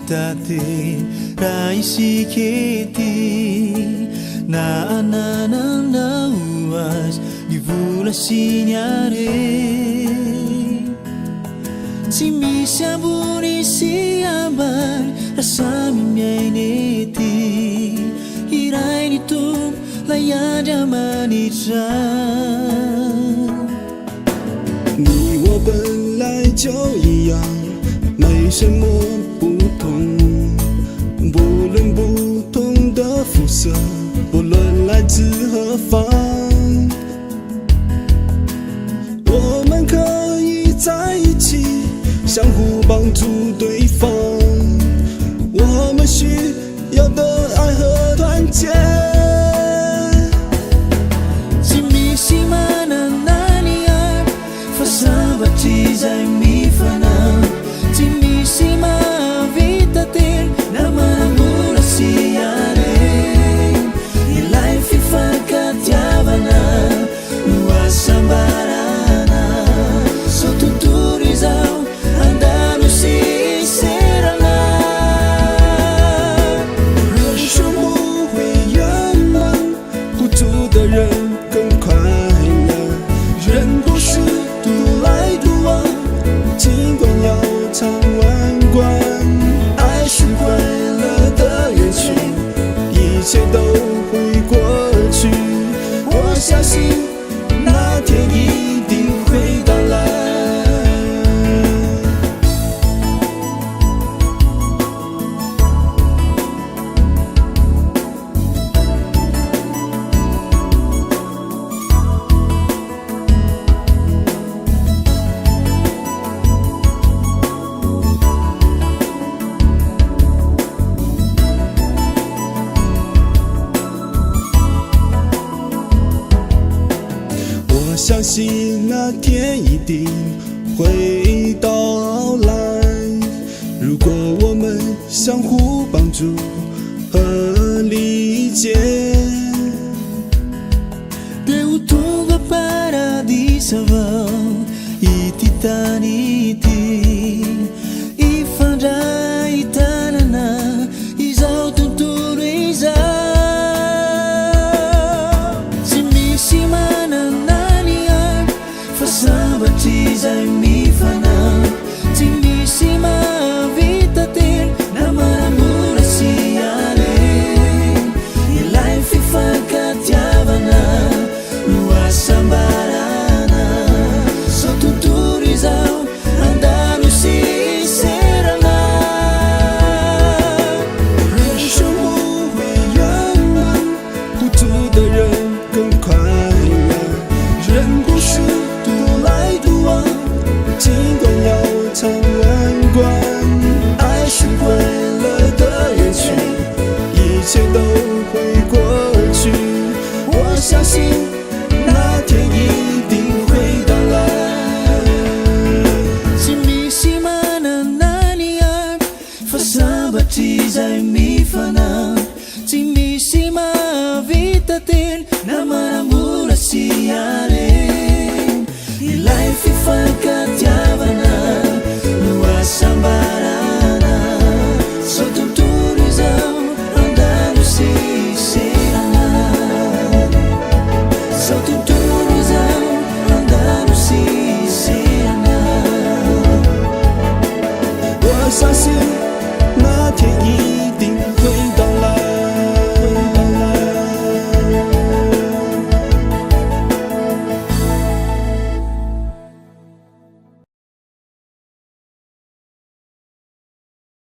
vitaty raha isikety na anananao azy ny vola sy ny are tsy misy ambony sy ambany raha samy miaina ety iray ny tompo lay andriamanitra你我本来就一样，没什么不同，不论不同的肤色，不论来自何方，我们可以在一起，相互帮助对方，我们需要的爱和团结。Sahabatry zay mifana tsy misy mahavita teny na manamora sy are ilay fifankatiavana no asambarana so tontolo izao andalo sy serana 人说不会圆满，互助的人更快乐，人不是独来独往，尽管要唱完关，爱是快乐的源泉，一切都会过去，我相信那天一定会到来。我相信那天一定会到来，如果我们相互帮助和理解。 Deu tonga paradisa vao ity tany ity ifandray tanana izao tontolo izao tsy misy manana ny ary fa sabatry zay